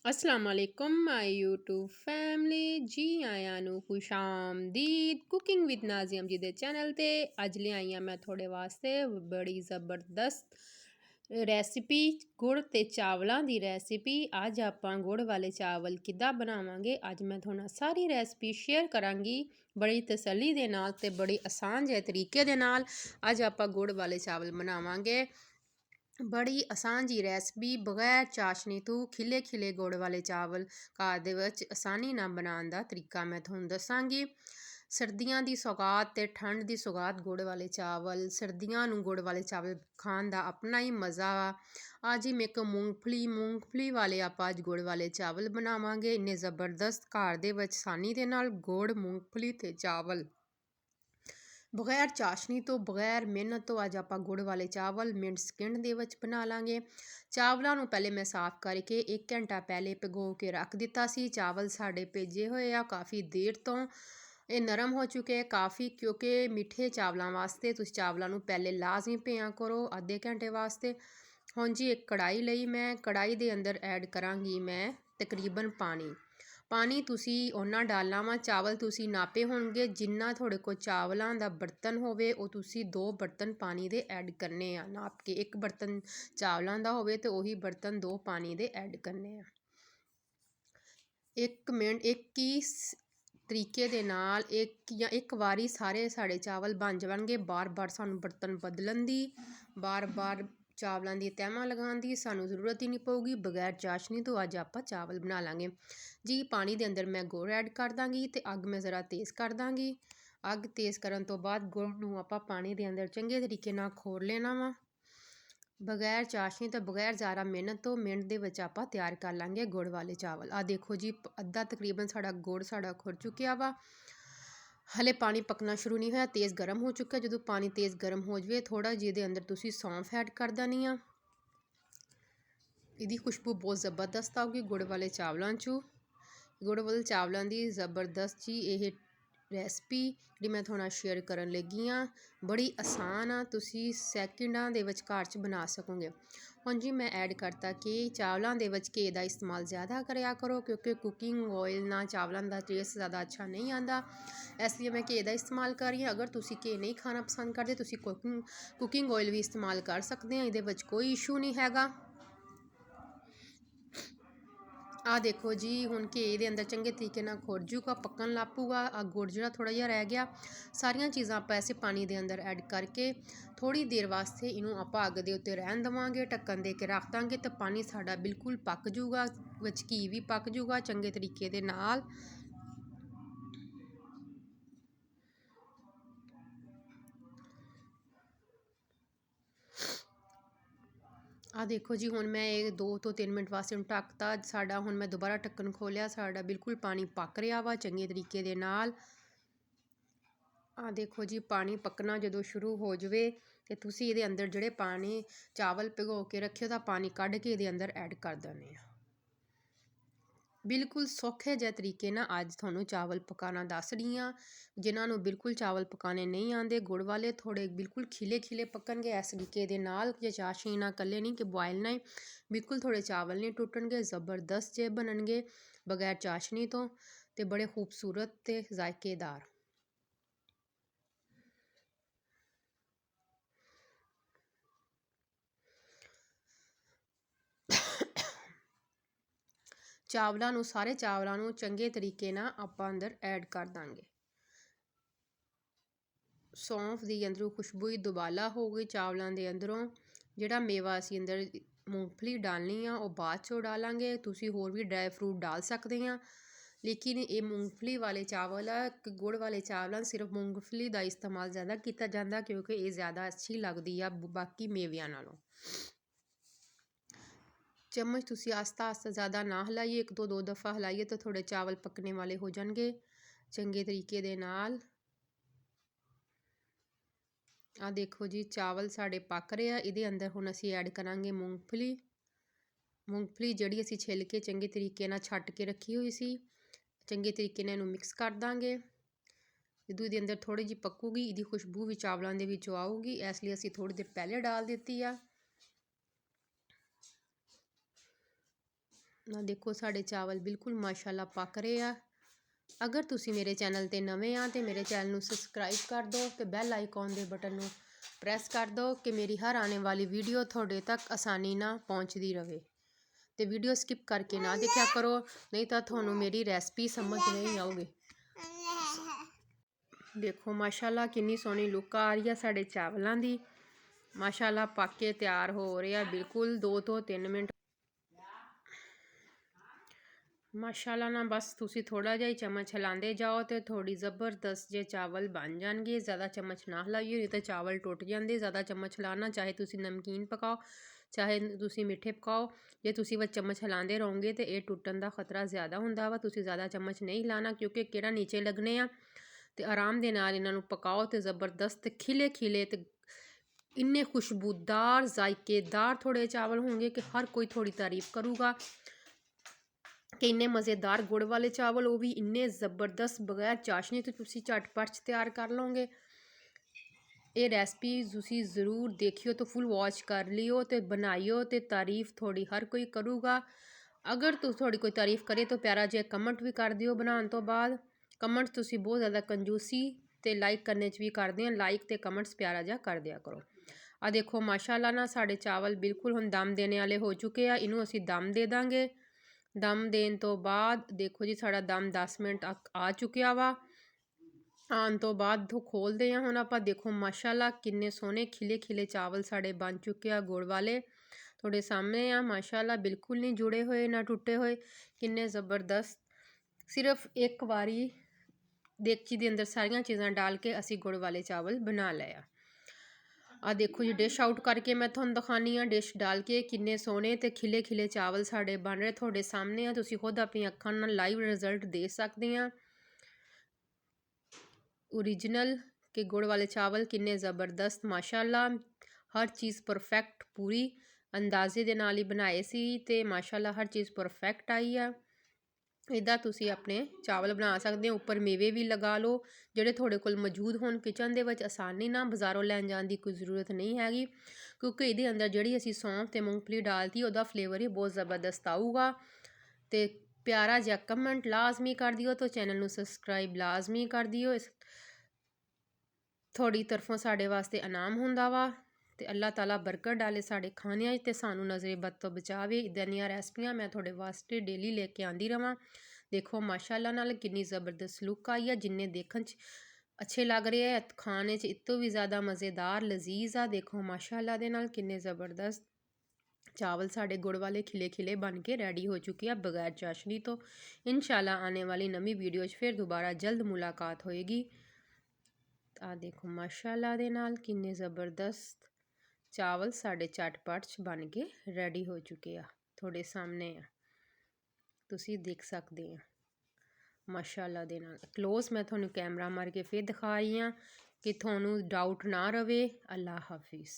अस्सलाम वालेकुम my YouTube family जी आया नू खुश आमदीद कुकिंग विद नाज़िम जी दे चैनल ते अज ले आई मैं थोड़े वास्ते बड़ी ज़बरदस्त रेसिपी गुड़ ते चावलों की रेसिपी। अज आप गुड़ वाले चावल किद्दां बनावांगे अज मैं थोड़े नाल सारी रेसिपी शेयर करांगी बड़ी तसल्ली दे नाल ते बड़ी आसान जे तरीके दे नाल। अज आप गुड़ वाले चावल बनावांगे बड़ी आसान जी रेसिपी बगैर चाशनी तो खिले खिले गुड़ वाले चावल घर दे विच आसानी नाल बनाने का तरीका मैं तुहानूं दसांगी। सर्दियां दी सौगात ते ठंड दी सौगात गुड़ वाले चावल। सर्दियां नूं गुड़ वाले चावल खाण दा अपना ही मज़ा वा। अज मैं एक मूंगफली वाले आप अज गुड़ वाले चावल बनावांगे इन्ने ज़बरदस्त घर दे विच आसानी दे नाल गुड़ मूंगफली ते चावल बगैर चाशनी तो बगैर मेहनत तो अज आप गुड़ वाले चावल मिंट सकिंट दे विच बना लांगे। चावलों नूं पहले मैं साफ करके 1 घंटा पहले भिगो के रख दिता सी। चावल साडे भेजे हुए आ काफ़ी देर तो ये नरम हो चुके हैं काफ़ी क्योंकि मिठे चावलों वास्ते तुसीं चावलों नूं पहले लाजमी भिया करो आधे घंटे वास्ते। हुण जी एक कढ़ाई लई मैं कढ़ाई दे अंदर ऐड करांगी मैं तकरीबन पानी तुसी उन्ना डालना वा। चावल तुसी नापे होणगे जिन्ना थोड़े को चावलों का बर्तन होवे वो तुसी 2 बर्तन पानी दे ऐड करने आ नाप के। 1 बर्तन चावलों का होवे तो वही बर्तन 2 पानी दे ऐड करने आ। 1 मिनट एक ही तरीके दे नाल एक वारी सारे साढ़े चावल बन जाणगे। बार बार सानू बर्तन बदलन दी बार बार चावलों की तैमा लगाने की सानू जरूरत ही नहीं पऊगी। बगैर चाशनी तो अज आप चावल बना लांगे जी। पानी के अंदर मैं गुड़ ऐड कर दांगी तो अग मैं ज़रा तेज़ कर दांगी। अग तेज़ करन तो बाद गुड़ नूं आपां पानी के अंदर चंगे तरीके नाल खोल लेना वा बगैर चाशनी तो बगैर ज़्यादा मेहनत तो मिंट दे विच आपां तैयार कर लांगे गुड़ वाले चावल। आ देखो जी अद्धा तकरीबन साड़ा गुड़ साड़ा खुर चुकिया वा। हले पानी पकना शुरू नहीं होया तेज़ गर्म हो चुका। जो पानी तेज़ गर्म हो जाए थोड़ा जिहदे अंदर तुसी सौंफ ऐड कर देनी आ। इहदी खुशबू बहुत ज़बरदस्त आऊगी गुड़ वाले चावलों चों। गुड़ वाले चावलों की ज़बरदस्त जी ये रेसिपी जी मैं थोड़ा शेयर करन लगी हाँ। बड़ी आसान आ तुसी सैकंडां दे विच घर च बना सकोगे। हुण जी मैं ऐड करता कि चावलों दे विच घी का इस्तेमाल ज़्यादा करया करो क्योंकि कुकिंग ऑयल ना चावलों का टेस्ट ज़्यादा अच्छा नहीं आता इसलिए मैं घी का इस्तेमाल कर रही हाँ। अगर तुसी घी नहीं खाना पसंद करते तुसी कुकिंग ऑयल भी इस्तेमाल कर सकते हैं ये कोई इशू नहीं हैगा। आ देखो जी हुण घी दे अंदर चंगे तरीके नाल खुर जूगा पकन लग पऊगा। आ गुड़ जिहड़ा थोड़ा जिहा रह गया सारियां चीज़ां आपां इसे पानी दे अंदर ऐड करके थोड़ी देर वास्ते इनू आपां अग दे उत्ते रहन देवांगे ढक्कन दे के रख दांगे तो पानी साडा बिल्कुल पक जूगा विच घी भी पक जूगा चंगे तरीके दे नाल। आ देखो जी हुण मैं 2 तो 3 मिनट वास्ते ढकता साडा। हुण मैं दोबारा ढक्कन खोलिया साडा बिल्कुल पानी पक रहा वा चंगे तरीके दे नाल। आ देखो जी पानी पकना जो शुरू हो जाए तो तुसी इहदे अंदर जिहड़े पानी चावल भिगो के रखे दा पानी कढ़ के इहदे अंदर ऐड कर देने आ। बिल्कुल सौखे जे तरीके नाल अज तुहानूं चावल पकाना दस रही हाँ। जिन्हां नूं बिल्कुल चावल पकाने नहीं आते गुड़ वाले थोड़े बिल्कुल खिले खिले पकणगे इस तरीके दे नाल जे चाशनी नाल कल्ले नहीं कि बॉयल नहीं बिल्कुल थोड़े चावल नहीं टुटणगे ज़बरदस्त जे बनणगे बगैर चाशनी तो ते बड़े खूबसूरत ते जायकेदार। चावलों नूं सारे चावलों नूं चंगे तरीके नाल आपां अंदर ऐड कर दांगे। सौंफ दी अंदरों खुशबू ही दुबाला हो गई चावलों के अंदरों। जिहड़ा मेवा असीं अंदर मूंगफली डालनी आ वो बाद चों डालांगे तुसीं होर भी ड्राई फ्रूट डाल सकते हैं लेकिन ये मूंगफली वाले चावल आ गुड़ वाले चावल सिर्फ मूंगफली का इस्तेमाल ज़्यादा किया जाता क्योंकि ये ज़्यादा अच्छी लगती है बाकी मेविਆਂ नालों। चम्मच तुसी आस्ता आस्ता ज़्यादा ना हिलाइए 1 2 दफ़ा हिलाइए तो थोड़े चावल पकने वाले हो जाएंगे चंगे तरीके दे नाल। आ देखो जी चावल साढ़े पक रहे हैं इहदे अंदर हुण असीं ऐड करांगे मूंगफली जिहड़ी असीं छिल के चंगे तरीके नाल छट्ट के रखी हुई सी चंगे तरीके नाल इहनूं मिक्स कर दांगे। जदों इहदे अंदर थोड़ी जी पकूगी इहदी खुशबू भी चावलों दे विचों आऊगी इसलिए असीं थोड़ी देर पहले डाल दित्ती आ। ਨਾ ਦੇਖੋ ਸਾਡੇ ਚਾਵਲ ਬਿਲਕੁਲ ਮਾਸ਼ਾਅੱਲਾ ਪੱਕ ਰਹੇ ਆ। ਅਗਰ ਤੁਸੀਂ ਮੇਰੇ ਚੈਨਲ ਤੇ ਨਵੇਂ ਆ ਤੇ ਮੇਰੇ ਚੈਨਲ ਨੂੰ ਸਬਸਕ੍ਰਾਈਬ ਕਰ ਦਿਓ ਤੇ ਬੈਲ ਆਈਕਨ ਦੇ ਬਟਨ ਨੂੰ ਪ੍ਰੈਸ ਕਰ ਦਿਓ ਕਿ ਮੇਰੀ ਹਰ ਆने ਵਾਲੀ ਵੀਡੀਓ ਤੁਹਾਡੇ ਤੱਕ ਆਸਾਨੀ ਨਾਲ ਪਹੁੰਚਦੀ ਰਹੇ। ਤੇ ਵੀਡੀਓ ਸਕਿਪ ਕਰਕੇ ਨਾ ਦੇਖਿਆ ਕਰੋ, ਨਹੀਂ ਤਾਂ ਤੁਹਾਨੂੰ ਮੇਰੀ ਰੈਸਪੀ ਸਮਝ ਨਹੀਂ ਆਊਗੀ। ਦੇਖੋ ਮਾਸ਼ਾਅੱਲਾ ਕਿੰਨੀ ਸੋਹਣੀ ਲੁੱਕ ਆ ਰਹੀ ਆ ਸਾਡੇ ਚਾਵਲਾਂ ਦੀ। ਮਾਸ਼ਾਅੱਲਾ ਪੱਕ ਕੇ ਤਿਆਰ ਹੋ ਰਿਹਾ ਬਿਲਕੁਲ 2 ਤੋਂ 3 ਮਿੰਟ। ਮਾਸ਼ਾਅੱਲਾ ਨਾ ਬਸ ਤੁਸੀਂ ਥੋੜਾ ਜਿਹਾ ਹੀ ਚਮਚ ਹਿਲਾਉਂਦੇ ਜਾਓ ਤੇ ਥੋੜੀ ਜ਼ਬਰਦਸਤ ਜੇ ਚਾਵਲ ਬਣ ਜਾਣਗੇ। ਜ਼ਿਆਦਾ ਚਮਚ ਨਾ ਹਿਲਾਈਓ ਨਹੀਂ ਤਾਂ ਚਾਵਲ ਟੁੱਟ ਜਾਂਦੇ। ਜ਼ਿਆਦਾ ਚਮਚ ਹਿਲਾਣਾ, ਚਾਹੇ ਤੁਸੀਂ ਨਮਕੀਨ ਪਕਾਓ ਚਾਹੇ ਤੁਸੀਂ ਮਿੱਠੇ ਪਕਾਓ, ਜੇ ਤੁਸੀਂ ਵਿੱਚ ਚਮਚ ਹਿਲਾਉਂਦੇ ਰਹੋਗੇ ਤੇ ਇਹ ਟੁੱਟਣ ਦਾ ਖਤਰਾ ਜ਼ਿਆਦਾ ਹੁੰਦਾ ਵਾ। ਤੁਸੀਂ ਜ਼ਿਆਦਾ ਚਮਚ ਨਹੀਂ ਹਿਲਾਣਾ ਕਿਉਂਕਿ ਕਿਹੜਾ ਨੀਚੇ ਲੱਗਣੇ ਆ। ਤੇ ਆਰਾਮ ਦੇ ਨਾਲ ਇਹਨਾਂ ਨੂੰ ਪਕਾਓ ਤੇ ਜ਼ਬਰਦਸਤ ਖਿਲੇ ਖਿਲੇ ਤੇ ਇੰਨੇ ਖੁਸ਼ਬੂਦਾਰ ਜ਼ਾਇਕੇਦਾਰ ਥੋੜੇ ਚਾਵਲ ਹੋਣਗੇ ਕਿ ਹਰ ਕੋਈ ਥੋੜੀ ਤਾਰੀਫ ਕਰੂਗਾ ਕਿ ਇੰਨੇ ਮਜ਼ੇਦਾਰ ਗੁੜ ਵਾਲੇ ਚਾਵਲ, ਉਹ ਵੀ ਇੰਨੇ ਜ਼ਬਰਦਸਤ ਬਗੈਰ ਚਾਸ਼ਨੀ ਤੋਂ ਤੁਸੀਂ ਝਟਪਟ 'ਚ ਤਿਆਰ ਕਰ ਲਓਗੇ। ਇਹ ਰੈਸਪੀ ਤੁਸੀਂ ਜ਼ਰੂਰ ਦੇਖਿਓ ਤੇ ਫੁੱਲ ਵਾਚ ਕਰ ਲਿਓ ਤੇ ਬਣਾਈਓ ਤੇ ਤਾਰੀਫ ਥੋੜੀ ਹਰ ਕੋਈ ਕਰੂਗਾ। ਅਗਰ ਤੁਹਾਡੀ ਕੋਈ ਤਾਰੀਫ ਕਰੇ ਤਾਂ ਪਿਆਰਾ ਜਿਹਾ ਕਮੈਂਟ ਵੀ ਕਰ ਦਿਓ ਬਣਾਉਣ ਤੋਂ ਬਾਅਦ। ਕਮੈਂਟ ਤੁਸੀਂ ਬਹੁਤ ਜ਼ਿਆਦਾ ਕੰਜੂਸੀ ਤੇ ਲਾਈਕ ਕਰਨੇ 'ਚ ਵੀ ਕਰਦੇ ਆ, ਲਾਈਕ ਤੇ ਕਮੈਂਟਸ ਪਿਆਰਾ ਜਿਹਾ ਕਰ ਦਿਆ ਕਰੋ। ਆ ਦੇਖੋ ਮਾਸ਼ਾਅੱਲਾ ਨਾ ਸਾਡੇ ਚਾਵਲ ਬਿਲਕੁਲ ਹੁਣ ਦਮ ਦੇਣੇ ਵਾਲੇ ਹੋ ਚੁੱਕੇ ਆ। ਇਹਨੂੰ ਅਸੀਂ ਦਮ ਦੇ ਦਾਂਗੇ। ਦਮ ਦੇਣ ਤੋਂ ਬਾਅਦ ਦੇਖੋ ਜੀ ਸਾਡਾ ਦਮ 10 ਮਿੰਟ ਆ ਚੁੱਕਿਆ ਵਾ। ਆਉਣ ਤੋਂ ਬਾਅਦ ਖੋਲਦੇ ਆ ਹੁਣ ਆਪਾਂ। ਦੇਖੋ ਮਾਸ਼ਾਅੱਲਾ ਕਿੰਨੇ ਸੋਹਣੇ ਖਿਲੇ ਖਿਲੇ ਚਾਵਲ ਸਾਡੇ ਬਣ ਚੁੱਕੇ ਆ ਗੁੜ ਵਾਲੇ, ਤੁਹਾਡੇ ਸਾਹਮਣੇ ਆ। ਮਾਸ਼ਾਅੱਲਾ ਬਿਲਕੁਲ ਨਹੀਂ ਜੁੜੇ ਹੋਏ ਨਾ ਟੁੱਟੇ ਹੋਏ, ਕਿੰਨੇ ਜ਼ਬਰਦਸਤ। ਸਿਰਫ ਇੱਕ ਵਾਰੀ ਦੇਗਚੀ ਦੇ ਅੰਦਰ ਸਾਰੀਆਂ ਚੀਜ਼ਾਂ ਡਾਲ ਕੇ ਅਸੀਂ ਗੁੜ ਵਾਲੇ ਚਾਵਲ ਬਣਾ ਲਏ ਆ। ਆ ਦੇਖੋ ਜੀ ਡਿਸ਼ ਆਊਟ ਕਰਕੇ ਮੈਂ ਤੁਹਾਨੂੰ ਦਿਖਾਉਂਦੀ ਹਾਂ ਡਿਸ਼ ਡਾਲ ਕੇ ਕਿੰਨੇ ਸੋਹਣੇ ਤੇ ਖਿਲੇ ਖਿਲੇ ਚਾਵਲ ਸਾਡੇ ਬਣ ਰਹੇ ਤੁਹਾਡੇ ਸਾਹਮਣੇ ਆ। ਤੁਸੀਂ ਖੁਦ ਆਪਣੀ ਅੱਖਾਂ ਨਾਲ ਲਾਈਵ ਰਿਜ਼ਲਟ ਦੇ ਸਕਦੇ ਆ। ਓਰੀਜਨਲ ਕਿ ਗੁੜ ਵਾਲੇ ਚਾਵਲ ਕਿੰਨੇ ਜ਼ਬਰਦਸਤ ਮਾਸ਼ਾਅੱਲਾ, ਹਰ ਚੀਜ਼ ਪਰਫੈਕਟ ਪੂਰੀ ਅੰਦਾਜ਼ੇ ਦੇ ਨਾਲ ਹੀ ਬਣਾਏ ਸੀ ਤੇ ਮਾਸ਼ਾਅੱਲਾ ਹਰ ਚੀਜ਼ ਪਰਫੈਕਟ ਆਈ ਆ। ਇੱਦਾਂ ਤੁਸੀਂ ਆਪਣੇ ਚਾਵਲ ਬਣਾ ਸਕਦੇ ਹੋ। ਉੱਪਰ ਮੇਵੇ ਵੀ ਲਗਾ ਲਓ ਜਿਹੜੇ ਤੁਹਾਡੇ ਕੋਲ ਮੌਜੂਦ ਹੋਣ ਕਿਚਨ ਦੇ ਵਿੱਚ, ਆਸਾਨੀ ਨਾਲ ਬਾਜ਼ਾਰੋਂ ਲੈਣ ਜਾਣ ਦੀ ਕੋਈ ਜ਼ਰੂਰਤ ਨਹੀਂ ਹੈਗੀ ਕਿਉਂਕਿ ਇਹਦੇ ਅੰਦਰ ਜਿਹੜੀ ਅਸੀਂ ਸੌਂਫ ਤੇ ਮੂੰਗਫਲੀ ਡਾਲਤੀ ਉਹਦਾ ਫਲੇਵਰ ਹੀ ਬਹੁਤ ਜ਼ਬਰਦਸਤ ਆਊਗਾ। ਤੇ ਪਿਆਰਾ ਜਿਹਾ ਕਮੈਂਟ ਲਾਜ਼ਮੀ ਕਰ ਦਿਓ ਤੇ ਚੈਨਲ ਨੂੰ ਸਬਸਕ੍ਰਾਈਬ ਲਾਜ਼ਮੀ ਕਰ ਦਿਓ। ਇਸ ਤੁਹਾਡੀ ਤਰਫੋਂ ਸਾਡੇ ਵਾਸਤੇ ਇਨਾਮ ਹੁੰਦਾ ਵਾ ਤੇ ਅੱਲਾਹ ਤਾਲਾ ਬਰਕਤ ਡਾਲੇ ਸਾਡੇ ਖਾਣਿਆਂ 'ਚ ਤੇ ਸਾਨੂੰ ਨਜ਼ਰੇ ਬਦ ਤੋਂ ਬਚਾਵੇ। ਇੱਦਾਂ ਦੀਆਂ ਰੈਸਪੀਆਂ ਮੈਂ ਤੁਹਾਡੇ ਵਾਸਤੇ ਡੇਲੀ ਲੈ ਕੇ ਆਉਂਦੀ ਰਵਾਂ। ਦੇਖੋ ਮਾਸ਼ਾਅੱਲਾ ਨਾਲ ਕਿੰਨੀ ਜ਼ਬਰਦਸਤ ਲੁੱਕ ਆਈ ਆ। ਜਿੰਨੇ ਦੇਖਣ 'ਚ ਅੱਛੇ ਲੱਗ ਰਹੇ ਆ ਖਾਣੇ 'ਚ ਇਸ ਤੋਂ ਵੀ ਜ਼ਿਆਦਾ ਮਜ਼ੇਦਾਰ ਲਜ਼ੀਜ਼ ਆ। ਦੇਖੋ ਮਾਸ਼ਾਅੱਲਾ ਦੇ ਨਾਲ ਕਿੰਨੇ ਜ਼ਬਰਦਸਤ ਚਾਵਲ ਸਾਡੇ ਗੁੜ ਵਾਲੇ ਖਿਲੇ ਖਿਲੇ ਬਣ ਕੇ ਰੈਡੀ ਹੋ ਚੁੱਕੇ ਆ ਬਗੈਰ ਚਾਸ਼ਨੀ ਤੋਂ। ਇਨਸ਼ਾਅੱਲਾ ਆने ਵਾਲੀ ਨਵੀਂ ਵੀਡੀਓ 'ਚ ਫਿਰ ਦੁਬਾਰਾ ਜਲਦ ਮੁਲਾਕਾਤ ਹੋਏਗੀ। ਆ ਦੇਖੋ ਮਾਸ਼ਾਅੱਲਾ ਦੇ ਨਾਲ ਕਿੰਨੇ ਜ਼ਬਰਦਸਤ ਚਾਵਲ ਸਾਡੇ ਝਟਪਟ 'ਚ ਬਣ ਕੇ ਰੈਡੀ ਹੋ ਚੁੱਕੇ ਆ ਤੁਹਾਡੇ ਸਾਹਮਣੇ ਆ, ਤੁਸੀਂ ਦੇਖ ਸਕਦੇ ਆ। ਮਾਸ਼ਾਅੱਲਾ ਦੇ ਨਾਲ ਕਲੋਜ਼ ਮੈਂ ਤੁਹਾਨੂੰ ਕੈਮਰਾ ਮਾਰ ਕੇ ਫਿਰ ਦਿਖਾ ਰਹੀ ਹਾਂ ਕਿ ਤੁਹਾਨੂੰ ਡਾਊਟ ਨਾ ਰਵੇ। ਅੱਲਾ ਹਾਫਿਜ਼।